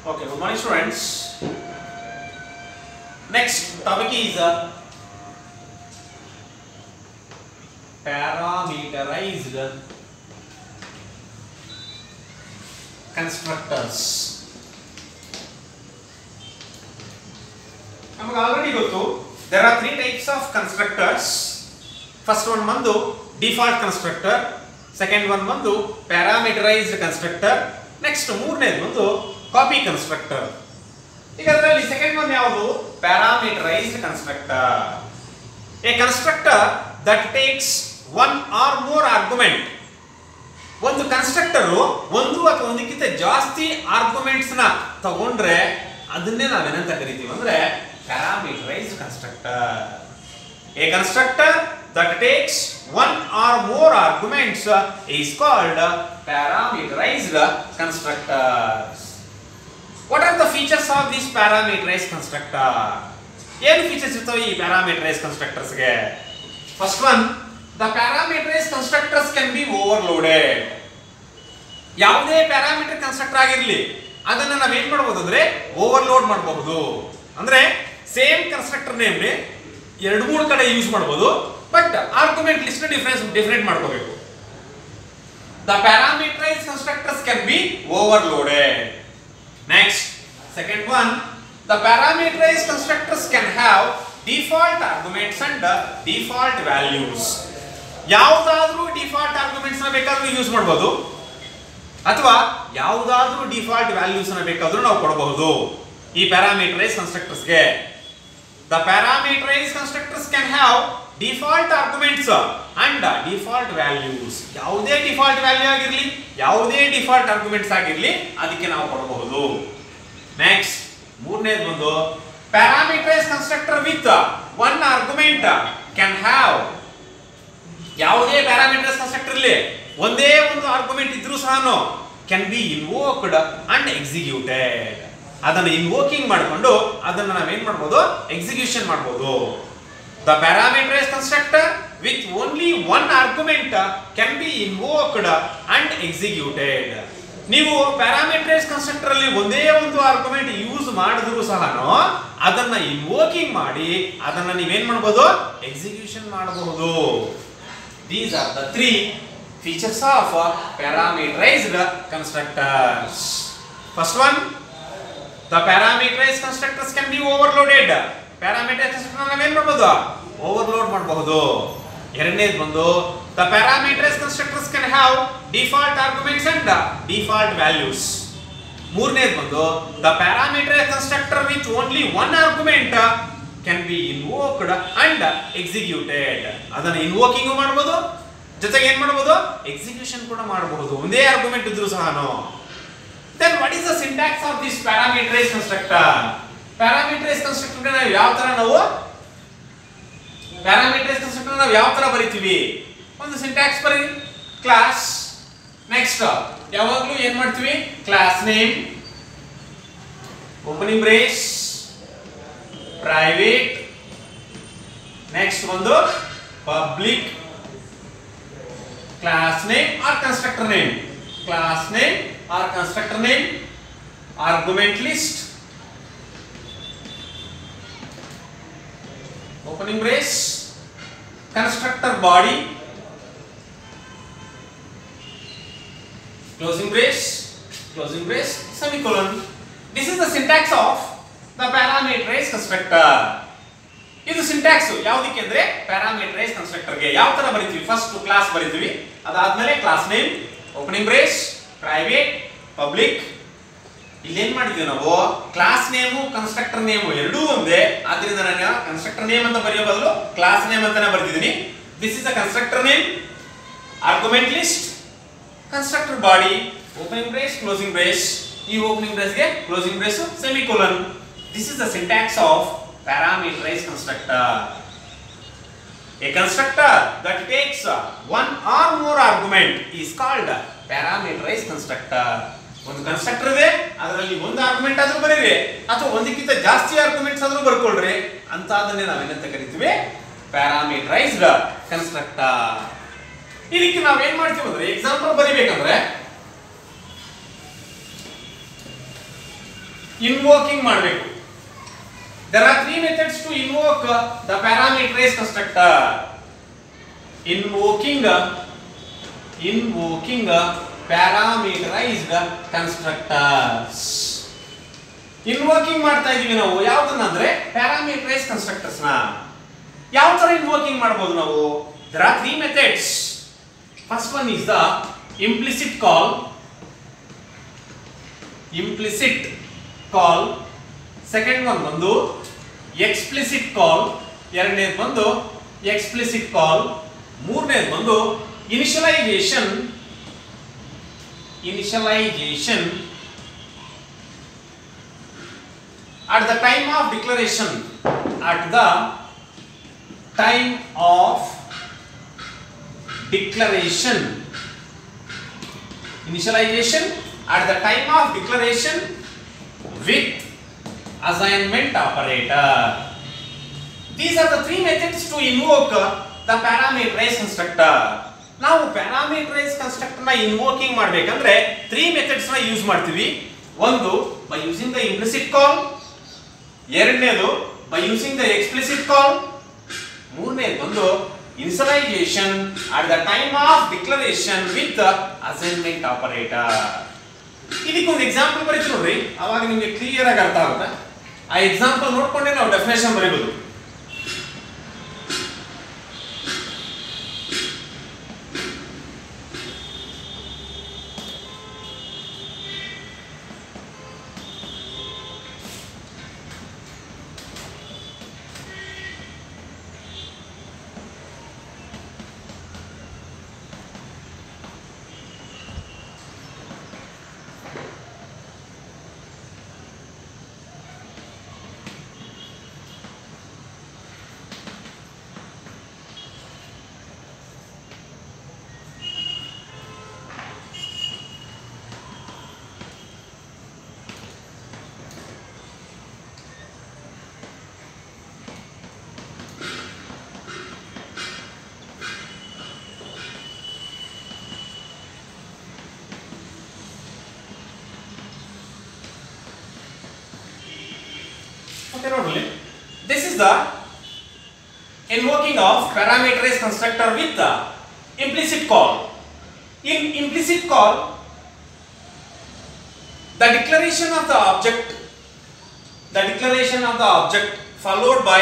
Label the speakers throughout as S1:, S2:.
S1: Okay, good morning students. Next topic is parameterized constructors. ನಮಗೆ already ಗೊತ್ತು there are three types of constructors. First one ಬಂದು default constructor, second one ಬಂದು parameterized constructor, next ಮೂರನೇದು ಬಂದು copy constructor. ಈಗ ಅದರಲ್ಲಿ second one ಯಾವುದು? parameterized constructor. A constructor that takes one or more argument. ಒಂದು ಕನ್ಸ್ಟ್ರಕ್ಟರ್ ಒಂದು ಅಥವಾ ಒಂದಕ್ಕಿಂತ ಜಾಸ್ತಿ ಆರ್ಗ್ಯುಮೆಂಟ್ಸ್ ನ ತಗೊಂಡ್ರೆ ಅದನ್ನೇ ನಾವೇನಂತ ಕರಿತೀವಿ ಅಂದ್ರೆ parameterized constructor. A constructor that takes one or more arguments is called parameterized constructors. What are the features of this parameterized constructor? ಏನು ಫೀಚರ್ಸ್ ಇರ್ತವೆ ಈ parameterized constructors ಗೆ? First one, the parameterized constructors can be overloaded. ಯಾವುದೇ parameter constructor ಆಗಿರಲಿ ಅದನ್ನ ನಾವು ಏನು ಮಾಡಬಹುದು ಅಂದ್ರೆ ಓವರ್ಲೋಡ್ ಮಾಡಬಹುದು. ಅಂದ್ರೆ ಸೇಮ್ ಕನ್ಸ್ಟ್ರಕ್ಟರ್ ನೇಮ್ ಎರಡು ಮೂರು ಕಡೆ ಯೂಸ್ ಮಾಡಬಹುದು, ಬಟ್ ಆರ್ಗ್ಯುಮೆಂಟ್ ಲಿಸ್ಟ್ ಡಿಫರೆಂಟ್ ಮಾಡ್ಕೋಬೇಕು. The parameterized constructors can be overloaded. Next, second one, the parameterized constructors can have default arguments and default values. ಯಾವುದಾದರೂ ಡಿಫಾಲ್ಟ್ ಆರ್ಗ್ಯುಮೆಂಟ್ಸ್ ನ ಬೇಕಾದರೂ ಯೂಸ್ ಮಾಡಬಹುದು ಅಥವಾ ಯಾವುದಾದರೂ ಡಿಫಾಲ್ಟ್ ವ್ಯಾಲ್ಯೂಸ್ ನ ಬೇಕಾದರೂ ನಾವು ಕೊಡಬಹುದು ಈ ಪ್ಯಾರಾಮೀಟರೈಸ್ ಕನ್ಸ್ಟ್ರಕ್ಟರ್ಸ್ ಗೆ. The parameterized constructors can have default arguments and default values. ಯಾವುದೇ ಡಿಫಾಲ್ಟ್ ವ್ಯಾಲ್ಯೂ ಆಗಿರಲಿ ಯಾವುದೇ ಡಿಫಾಲ್ಟ್ ಆರ್ಗ್ಯುಮೆಂಟ್ಸ್ ಆಗಿರಲಿ ಅದಕ್ಕೆ ನಾವು ಕೊಡಬಹುದು. ನೆಕ್ಸ್ಟ್ ಮೂರನೇದು ಬಂದು parameterized constructor with one argument can have. ಯಾವುದೇ ಪ್ಯಾರಾಮೀಟರ್ಸ್ ಕನ್ಸ್ಟ್ರಕ್ಟರ್ ಇಲ್ಲಿ ಒಂದೇ ಒಂದು ಆರ್ಗ್ಯುಮೆಂಟ್ ಇದ್ರೂ ಸಹ can be invoked and executed. ಅದನ್ನು ಇನ್ವೋಕಿಂಗ್ ಮಾಡಿಕೊಂಡು ಅದನ್ನ ನಾವೇನ್ ಮಾಡಬಹುದು ಎಕ್ಸಿಕ್ಯೂಷನ್ ಮಾಡಬಹುದು. The parameterised constructor with only one argument can be invoked and executed. ನೀವು ಪ್ಯಾರಾಮೀಟರೈಸ್ಡ್ ಕನ್ಸ್ಟ್ರಕ್ಟರ್ ಅಲ್ಲಿ ಒಂದೇ ಒಂದು ಆರ್ಗ್ಯುಮೆಂಟ್ ಯೂಸ್ ಮಾಡಿದ್ರು ಸಹ ಅದನ್ನ ಇನ್ವೋಕಿಂಗ್ ಮಾಡಿ ಅದನ್ನ ನೀವೇನ್ ಮಾಡಬಹುದು ಎಕ್ಸಿಕ್ಯೂಷನ್ ಮಾಡಬಹುದು. These are the three features of parameterized constructors. First one, the parameterized constructors can be overloaded. Parameterized constructor ನಾವೇನ್ ಮಾಡಬಹುದು ಓವರ್ಲೋಡ್ ಮಾಡಬಹುದು. ಎರಡನೇದು ಬಂದು the parameterized constructors can have default arguments and default values. ಮೂರನೇದು ಬಂದು the parameterized constructor with only one argument can be invoked and executed. ಅದನ್ನ ಇನ್ವೋಕಿಂಗ್ ಮಾಡಬಹುದು ಜೊತೆಗೆ ಏನು ಮಾಡಬಹುದು ಎಕ್ಸಿಕ್ಯೂಷನ್ ಕೂಡ ಮಾಡಬಹುದು ಒಂದೇ ಆರ್ಗ್ಯುಮೆಂಟ್ ಇದ್ರೂ ಸಹ. Then what is the syntax of this parameterized constructor? Parameterized constructor ನಾವು ಯಾವ ತರ ಬರೀತೀವಿ? ಒಂದು ಸಿಂಟ್ಯಾಕ್ಸ್ ಬರೀ ಕ್ಲಾಸ್. ನೆಕ್ಸ್ಟ್ ಯಾವಾಗಲೂ ಏನು ಮಾಡ್ತೀವಿ class name opening brace private, next ಒಂದು public, class name or constructor name, class name or constructor name, argument list, opening brace, constructor body, closing brace, semicolon. This is the syntax of the parameterized constructor. ಇದು syntax ಯಾವುದಕ್ಕೆ ಅಂದ್ರೆ parameterised constructor ಗೆ ಯಾವ ತರ ಬರೀತೀವಿ? First class ಬರೀತೀವಿ, ಅದಾದ್ಮೇಲೆ class name, opening brace, private, public. ಇಲ್ಲಿ ಏನ್ ಮಾಡಿದೀವಿ ನಾವು ಕ್ಲಾಸ್ ನೇಮು ಕನ್ಸ್ಟ್ರಕ್ಟರ್ ನೇಮು ಎರಡೂ ಒಂದೇ, ಆದ್ರಿಂದ ನಾನು ಕನ್ಸ್ಟ್ರಕ್ಟರ್ ನೇಮ್ ಅಂತ ಬರೆಯೋ ಬದಲು ಕ್ಲಾಸ್ ನೇಮ್ ಅಂತಾನೆ ಬರೆದಿದ್ದೀನಿ. This is the constructor name, argument list, constructor body, opening brace, closing brace. ಈ ಓಪನಿಂಗ್ ಬ್ರೇಸ್ ಗೆ closing brace semicolon. This is the syntax of parameterized constructor. A constructor that takes one or more argument is called parameterized constructor. ಒಂದು constructor ಇದೆ, ಅದರಲ್ಲಿ ಒಂದು argument ಆದ್ರೂ ಬರೀರಿ ಅಥವಾ ಒಂದಕ್ಕಿಂತ ಜಾಸ್ತಿ ಆರ್ಗ್ಯುಮೆಂಟ್ಸ್ ಆದ್ರೂ ಬರ್ಕೊಳ್ರಿ ಅಂತದನ್ನೇ ನಾವೇನಂತ ಕರಿತೀವಿ ಪ್ಯಾರಾಮೀಟರೈಸ್ಡ್ ಕನ್ಸ್ಟ್ರಕ್ಟರ್. ಇದಕ್ಕೆ ನಾವೇನ್ ಮಾಡ್ತೀವಿ ಅಂದ್ರೆ ಎಕ್ಸಾಂಪಲ್ ಬರಿಬೇಕಂದ್ರೆ ಇನ್ವೋಕಿಂಗ್ ಮಾಡಬೇಕು. There are three methods to invoke the parameterized constructor. Invoking parameterized constructors. Invoking ಮಾಡ್ತಾ ಇದೀವಿ ನಾವು ಯಾವುದನ್ನ ಅಂದ್ರೆ parameterized constructors ನ. ಯಾವ ತರ invoking ಮಾಡಬಹುದು ನಾವು? There are three methods. First one is the implicit call. Second one ಬಂದು explicit call. ಎರಡನೇದು ಬಂದು explicit call. ಮೂರನೇದು ಬಂದು initialization at the time of declaration. Initialization at the time of declaration with assignment operator. These are the three methods to invoke the parameterized constructor. ನಾವು parameterized constructor ನ invoking ಮಾಡಬೇಕಂದ್ರೆ three methods ನ use ಮಾಡ್ತೀವಿ. ಒಂದು by using the implicit call, ಎರಡನೇದು by using the explicit call, ಮೂರನೇದು ಬಂದು initialization at the time of declaration with the assignment operator. ಇದಕ್ಕೊಂದು ಎಕ್ಸಾಂಪಲ್ ಬರೀತೀವಿ ನೋಡ್ರಿ, ಅವಾಗ ನಿಮಗೆ ಕ್ಲಿಯರ್ ಆಗಿ ಅರ್ಥ ಆಗುತ್ತೆ. ಆ ಎಕ್ಸಾಂಪಲ್ ನೋಡ್ಕೊಂಡೆ ನಾವು definition ಬರೀಬಹುದು. This is the invoking of parameterized constructor with the implicit call. In implicit call, the declaration of the object followed by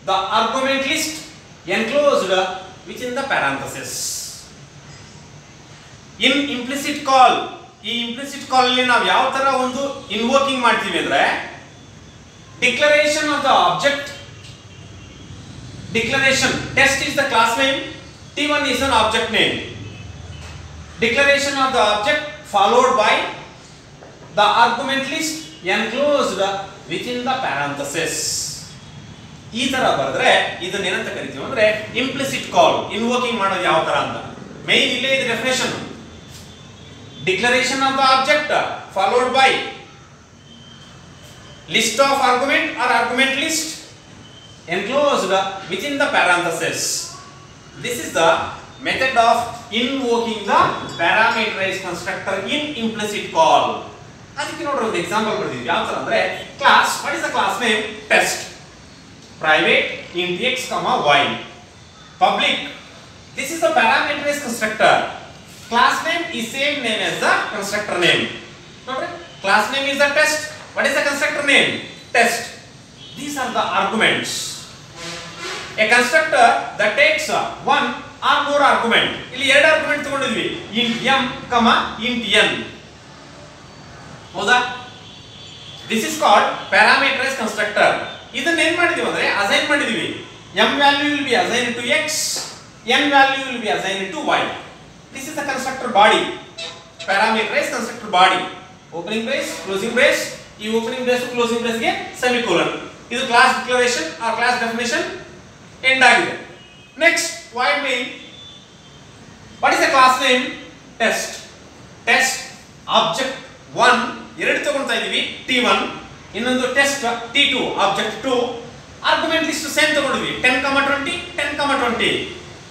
S1: the argument list enclosed within the parenthesis. In implicit call, ಈ implicit call ಅಲ್ಲಿ ನಾವು ಯಾವ ತರ ಒಂದು invoking ಮಾಡ್ತೀವಿ ಅಂದ್ರೆ declaration of the object, test is the class name, t1 is an object name. Declaration of the object followed by the argument list enclosed within the parenthesis. ಈ ತರ ಬರೆದ್ರೆ ಇದನ್ನ ಏನಂತ ಕರಿತೀವಿ ಅಂದ್ರೆ implicit call. invoking ಮಾಡೋದು ಯಾವ ತರ ಅಂತ ಮೇನ್ ಇಲ್ಲೇ ಇದೆ definition. declaration of the object followed by list of argument or argument list enclosed within the parenthesis. This is the method of invoking the parameterized constructor in implicit call. ಅದಕ್ಕೆ ನೋಡ್ರಿ ಒಂದು example ಬರ್ತೀವಿ ಯಾವ ತರ ಅಂದ್ರೆ class, what is the class name? Test. Private int x, y. Public, this is the parameterized constructor. Class name is same name as the constructor name. ನೋಡ್ರಿ class name is the test. What is the constructor name? Test. These are the arguments. A constructor that takes one or more argument. ಇಲ್ಲಿ ಎರಡು argument ತಗೊಂಡಿದ್ವಿ, int m, int n. ಹೌದಾ? This is called parameterized constructor. ಇದನ್ನ ಏನು ಮಾಡಿದೀವಿ ಅಂದ್ರೆ assign ಮಾಡಿದೀವಿ. m value will be assigned to x, n value will be assigned to y. This is the constructor body. Parameterized constructor body. Opening brace, closing brace. ಈ opening brace closing brace ಗೆ semicolon. ಇದು class declaration or class definition end ಆಗಿದೆ. Next void main. What is the class name? Test. Test object 1 ಎರಡು ತಗೊಳ್ತಾ ಇದೀವಿ, t1, ಇನ್ನೊಂದು test t2 object 2. Argument list same ತಗೊಂಡಿದ್ವಿ, 10,20, 10,20.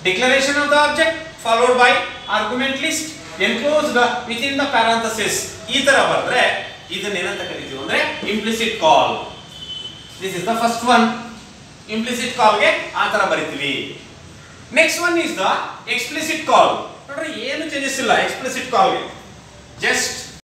S1: Declaration of the object followed by argument list enclosed within the parenthesis. ಈ ತರ ಬರೆದ್ರೆ ಇದನ್ನ ಏನಂತ ಕರಿತೀವಿ ಅಂದ್ರೆ implicit call. This is the first one. Implicit call ಗೆ ಆ ತರ ಬರಿತೀವಿ. Next one is the explicit call. ನೋಡ್ರಿ ಏನು ಚೇಂಜಸ್ ಇಲ್ಲ ಎಕ್ಸ್ಪ್ಲಿಸಿಟ್ ಕಾಲ್ ಗೆ. ಜಸ್ಟ್